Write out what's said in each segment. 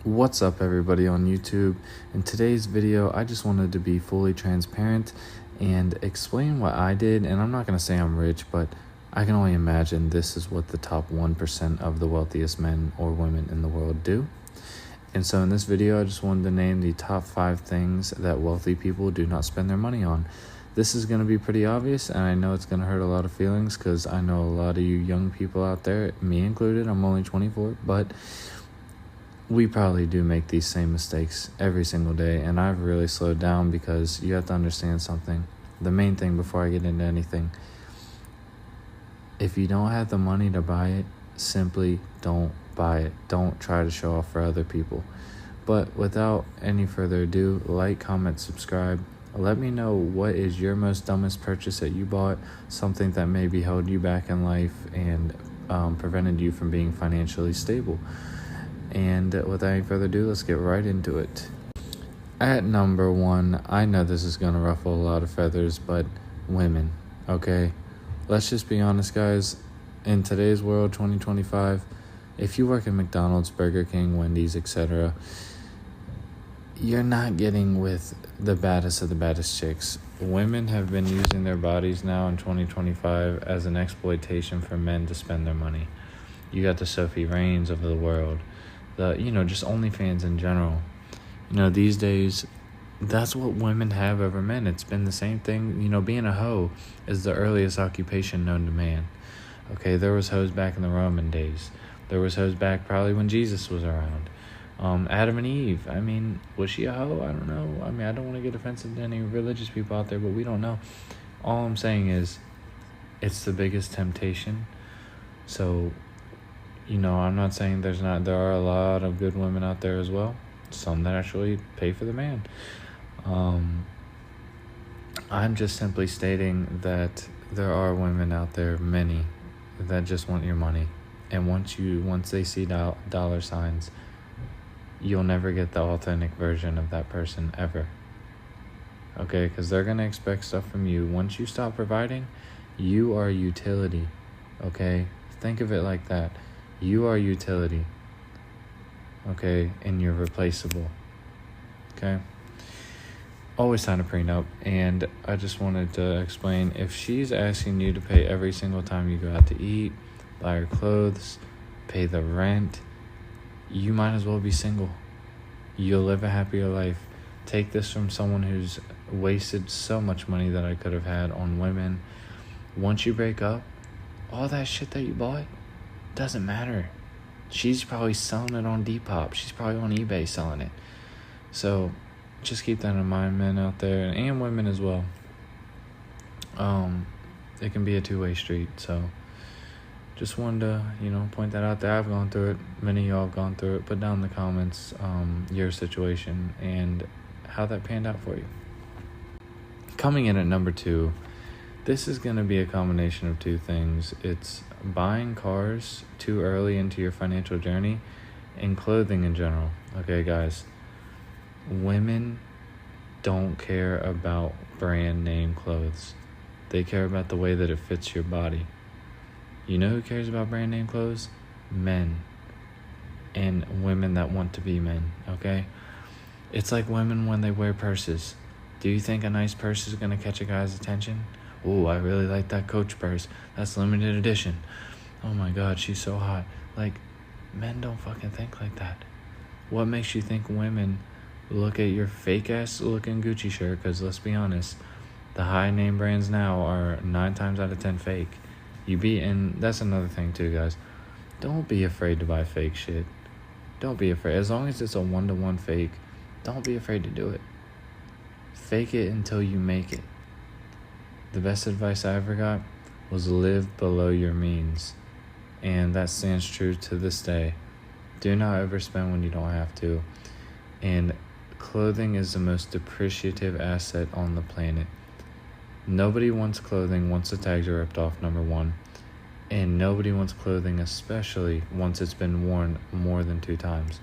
What's up, everybody on YouTube? In today's video, I just wanted to be fully transparent and explain what I did. And I'm not going to say I'm rich, but I can only imagine this is what the top 1% of the wealthiest men or women in the world do. And so in this video, I just wanted to name the top 5 things that wealthy people do not spend their money on. This is going to be pretty obvious, and I know it's going to hurt a lot of feelings because I know a lot of you young people out there, me included, I'm only 24, but we probably do make these same mistakes every single day, and I've really slowed down because you have to understand something. The main thing before I get into anything, if you don't have the money to buy it, simply don't buy it. Don't try to show off for other people. But without any further ado, like, comment, subscribe. Let me know what is your most dumbest purchase that you bought, something that maybe held you back in life and prevented you from being financially stable. And without any further ado, let's get right into it. At number 1, I know this is going to ruffle a lot of feathers, but women, okay? Let's just be honest, guys. In today's world, 2025, if you work at McDonald's, Burger King, Wendy's, etc., you're not getting with the baddest of the baddest chicks. Women have been using their bodies now in 2025 as an exploitation for men to spend their money. You got the Sophie Raines of the world. Just OnlyFans in general. These days, that's what women have over men. It's been the same thing. Being a hoe is the earliest occupation known to man. Okay, there was hoes back in the Roman days. There was hoes back probably when Jesus was around. Adam and Eve, was she a hoe? I don't know. I don't want to get offensive to any religious people out there, but we don't know. All I'm saying is, it's the biggest temptation. So, I'm not saying there are a lot of good women out there as well. Some that actually pay for the man. I'm just simply stating that there are women out there, many, that just want your money. And once they see dollar signs, you'll never get the authentic version of that person ever. Okay, because they're going to expect stuff from you. Once you stop providing, you are utility. Okay, think of it like that. You are utility, okay, and you're replaceable, okay? Always sign a prenup, and I just wanted to explain, if she's asking you to pay every single time you go out to eat, buy her clothes, pay the rent, you might as well be single. You'll live a happier life. Take this from someone who's wasted so much money that I could have had on women. Once you break up, all that shit that you bought doesn't matter. She's probably selling it on Depop. She's probably on eBay selling it. So just keep that in mind, men out there, and women as well. It can be a two-way street. So just wanted to, point that out there. I've gone through it. Many of y'all have gone through it. Put down in the comments your situation and how that panned out for you. Coming in at number 2, this is going to be a combination of 2 things. It's buying cars too early into your financial journey and clothing in general. Okay, guys, women don't care about brand name clothes. They care about the way that it fits your body. You know who cares about brand name clothes? Men. And women that want to be men, okay? It's like women when they wear purses. Do you think a nice purse is going to catch a guy's attention? Oh, I really like that Coach purse. That's limited edition. Oh my God, she's so hot. Like, men don't fucking think like that. What makes you think women look at your fake ass looking Gucci shirt? Because let's be honest, the high name brands now are 9 times out of 10 fake. And that's another thing too, guys. Don't be afraid to buy fake shit. Don't be afraid. As long as it's a 1-to-1 fake, don't be afraid to do it. Fake it until you make it. The best advice I ever got was live below your means. And that stands true to this day. Do not overspend when you don't have to. And clothing is the most depreciative asset on the planet. Nobody wants clothing once the tags are ripped off, number 1. And nobody wants clothing, especially once it's been worn more than 2 times.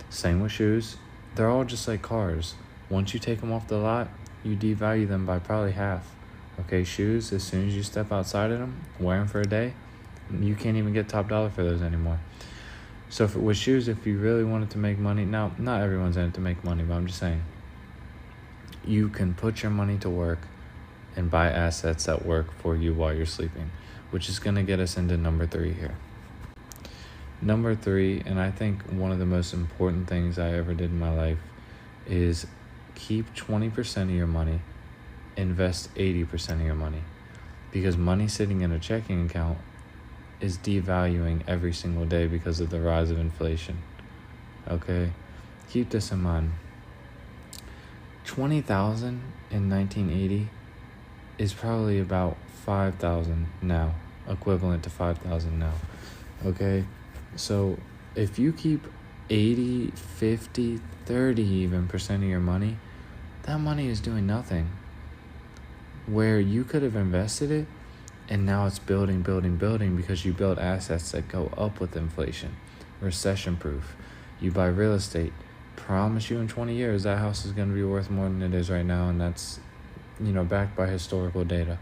Same with shoes. They're all just like cars. Once you take them off the lot, you devalue them by probably half. Okay, shoes, as soon as you step outside of them, wear them for a day, you can't even get top dollar for those anymore. So with shoes, if you really wanted to make money, now not everyone's in it to make money, but I'm just saying, you can put your money to work and buy assets that work for you while you're sleeping, which is going to get us into number 3 here. Number 3, and I think one of the most important things I ever did in my life, is keep 20% of your money, invest 80% of your money, because money sitting in a checking account is devaluing every single day because of the rise of inflation. Okay? Keep this in mind. 20,000 in 1980 is probably about 5,000 now, equivalent to 5,000 now. Okay? So if you keep 80, 50, 30 even percent of your money, that money is doing nothing. Where you could have invested it, and now it's building because you build assets that go up with inflation. Recession proof. You buy real estate. Promise you in 20 years that house is going to be worth more than it is right now, and that's, backed by historical data.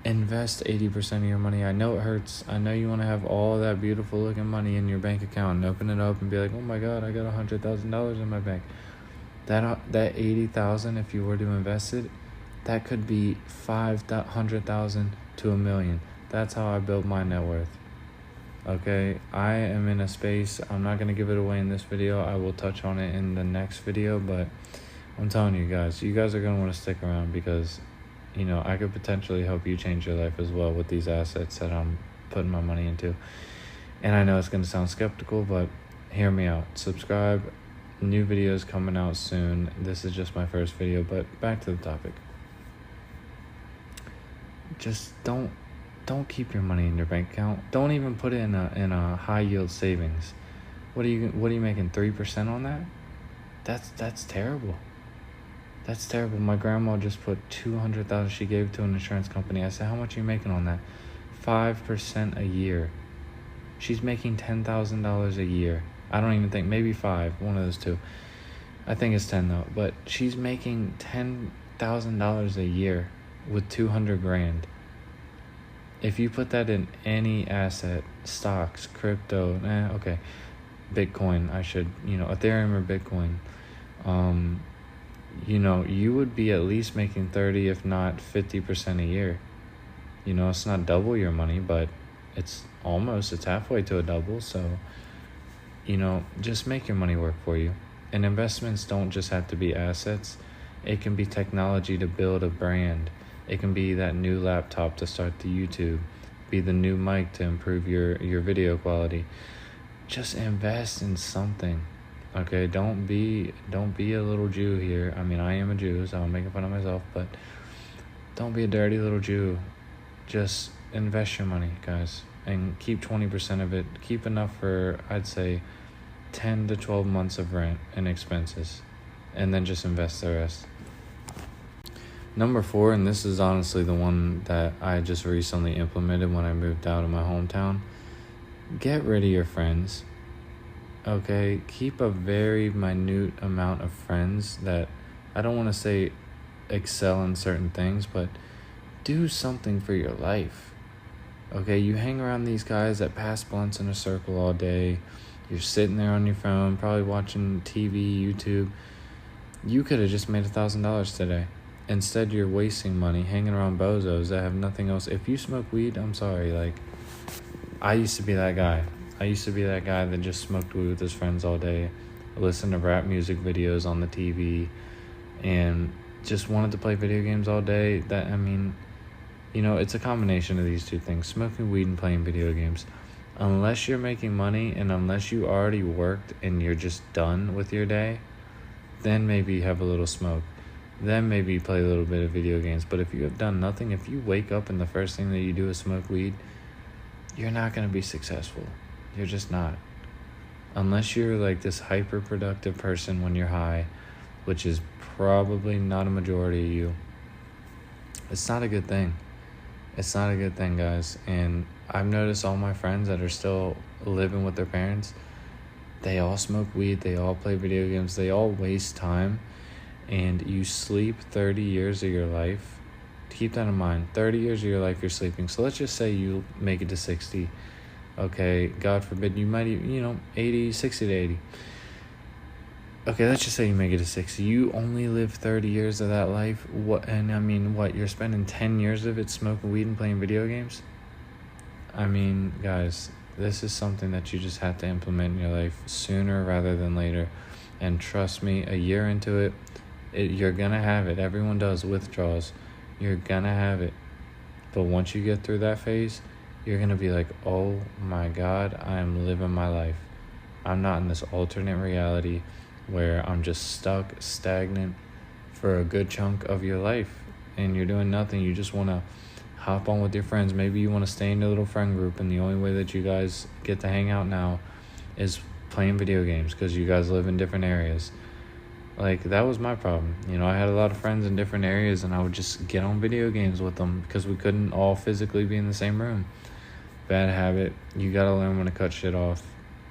Invest 80% of your money. I know it hurts. I know you want to have all that beautiful looking money in your bank account and open it up and be like, oh my God, I got $100,000 in my bank. That 80,000, if you were to invest it, that could be 500,000 to $1 million. That's how I built my net worth. Okay, I am in a space, I'm not going to give it away in this video. I will touch on it in the next video, but I'm telling you guys are going to want to stick around because, I could potentially help you change your life as well with these assets that I'm putting my money into. And I know it's going to sound skeptical, but hear me out. Subscribe. New videos coming out soon. This is just my first video, but back to the topic. Just don't keep your money in your bank account. Don't even put it in a high yield savings. What are you making 3% on that? That's terrible. That's terrible. My grandma just put $200,000. She gave it to an insurance company. I said, how much are you making on that? 5% a year. She's making $10,000 a year. I don't even think, maybe 5, one of those two. I think it's 10 though. But she's making $10,000 a year with $200,000. If you put that in any asset, stocks, crypto, okay, Bitcoin, Ethereum or Bitcoin, you would be at least making 30, if not 50% a year. It's not double your money, but it's halfway to a double. So, just make your money work for you. And investments don't just have to be assets. It can be technology to build a brand. It can be that new laptop to start the YouTube, be the new mic to improve your video quality. Just invest in something. Okay, don't be a little Jew here. I mean, I am a Jew, so I'm making fun of myself, but don't be a dirty little Jew. Just invest your money, guys, and keep 20% of it. Keep enough for, I'd say, 10 to 12 months of rent and expenses, and then just invest the rest. Number 4, and this is honestly the one that I just recently implemented when I moved out of my hometown. Get rid of your friends. Okay, keep a very minute amount of friends that, I don't want to say excel in certain things, but do something for your life. Okay, you hang around these guys that pass blunts in a circle all day. You're sitting there on your phone, probably watching TV, YouTube. You could have just made $1,000 today. Instead, you're wasting money hanging around bozos that have nothing else. If you smoke weed, I'm sorry. I used to be that guy. I used to be that guy that just smoked weed with his friends all day, listened to rap music videos on the TV, and just wanted to play video games all day. It's a combination of these two things, smoking weed and playing video games. Unless you're making money and unless you already worked and you're just done with your day, then maybe have a little smoke. Then maybe play a little bit of video games. But if you have done nothing, if you wake up and the first thing that you do is smoke weed, you're not going to be successful. You're just not. Unless you're like this hyper-productive person when you're high, which is probably not a majority of you. It's not a good thing. It's not a good thing, guys. And I've noticed all my friends that are still living with their parents, they all smoke weed, they all play video games, they all waste time. And you sleep 30 years of your life. Keep that in mind. 30 years of your life you're sleeping. So let's just say you make it to 60. Okay, God forbid, you might even, 60 to 80. Okay, let's just say you make it to 60. You only live 30 years of that life. What, you're spending 10 years of it smoking weed and playing video games? I mean, guys, this is something that you just have to implement in your life sooner rather than later. And trust me, a year into it, you're going to have it. Everyone does withdrawals. You're going to have it. But once you get through that phase, you're going to be like, oh my God, I'm living my life. I'm not in this alternate reality where I'm just stuck, stagnant for a good chunk of your life. And you're doing nothing. You just want to hop on with your friends. Maybe you want to stay in your little friend group, and the only way that you guys get to hang out now is playing video games because you guys live in different areas. Like, that was my problem. I had a lot of friends in different areas, and I would just get on video games with them because we couldn't all physically be in the same room. Bad habit. You gotta learn when to cut shit off.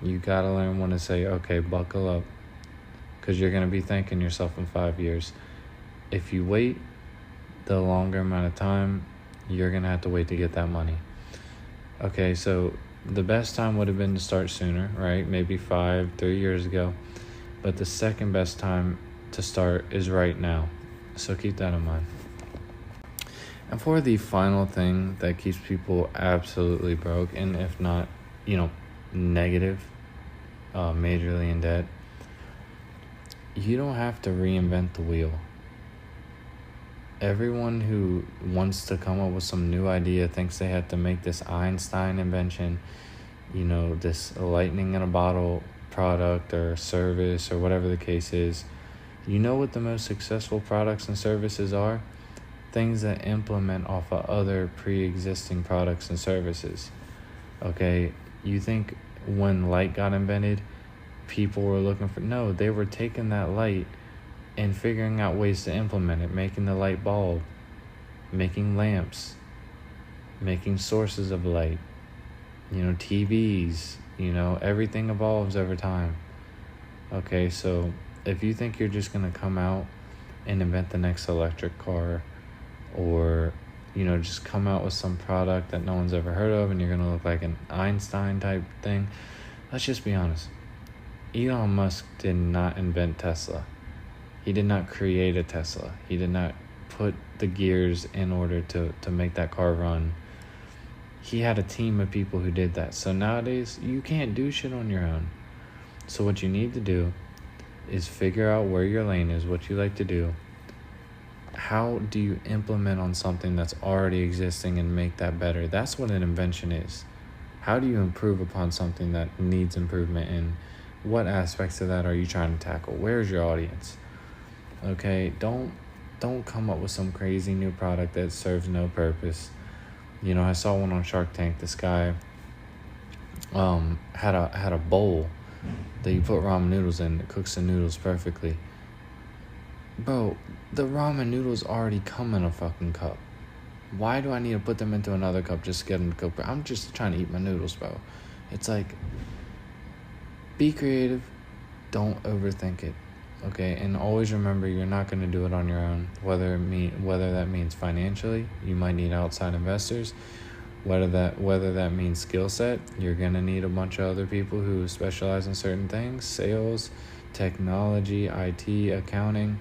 You gotta learn when to say, okay, buckle up, because you're gonna be thanking yourself in 5 years. If you wait the longer amount of time, you're gonna have to wait to get that money. Okay, so the best time would have been to start sooner, right? Maybe 3 years ago. But the second best time to start is right now. So keep that in mind. And for the final thing that keeps people absolutely broke, and if not, negative, majorly in debt, you don't have to reinvent the wheel. Everyone who wants to come up with some new idea thinks they have to make this Einstein invention, this lightning in a bottle product or service or whatever the case is. You know what the most successful products and services are? Things that implement off of other pre-existing products and services. Okay, you think when light got invented, people were looking for... No, they were taking that light and figuring out ways to implement it, making the light bulb, making lamps, making sources of light, TVs, everything evolves over time. Okay, so if you think you're just going to come out and invent the next electric car, or, just come out with some product that no one's ever heard of and you're going to look like an Einstein type thing, let's just be honest. Elon Musk did not invent Tesla. He did not create a Tesla. He did not put the gears in order to make that car run. He had a team of people who did that. So nowadays, you can't do shit on your own. So what you need to do is figure out where your lane is, what you like to do. How do you implement on something that's already existing and make that better? That's what an invention is. How do you improve upon something that needs improvement, and what aspects of that are you trying to tackle? Where's your audience? Okay, don't come up with some crazy new product that serves no purpose. I saw one on Shark Tank. This guy had a bowl that you put ramen noodles in. It cooks the noodles perfectly. Bro, the ramen noodles already come in a fucking cup. Why do I need to put them into another cup just to get them to cook? I'm just trying to eat my noodles, bro. It's like, be creative. Don't overthink it. Okay, and always remember, you're not going to do it on your own. Whether that means financially, you might need outside investors. Whether that means skill set, you're going to need a bunch of other people who specialize in certain things: sales, technology, IT, accounting.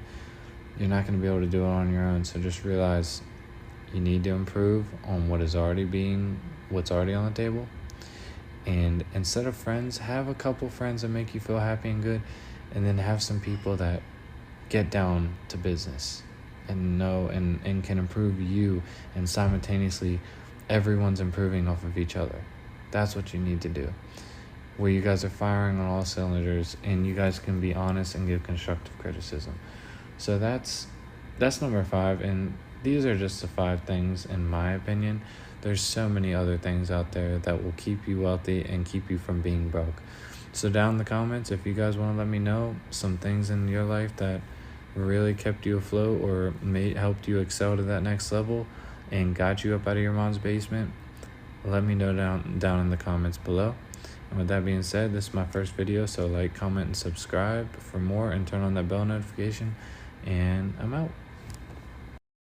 You're not going to be able to do it on your own. So just realize you need to improve on what's already on the table. And instead of friends, have a couple friends that make you feel happy and good. And then have some people that get down to business and know and can improve you, and simultaneously everyone's improving off of each other. That's what you need to do, where you guys are firing on all cylinders and you guys can be honest and give constructive criticism. So that's number 5, and these are just the 5 things in my opinion. There's so many other things out there that will keep you wealthy and keep you from being broke. So down in the comments, if you guys want to let me know some things in your life that really kept you afloat or helped you excel to that next level and got you up out of your mom's basement, let me know down in the comments below. And with that being said, this is my first video, so like, comment, and subscribe for more, and turn on that bell notification, and I'm out.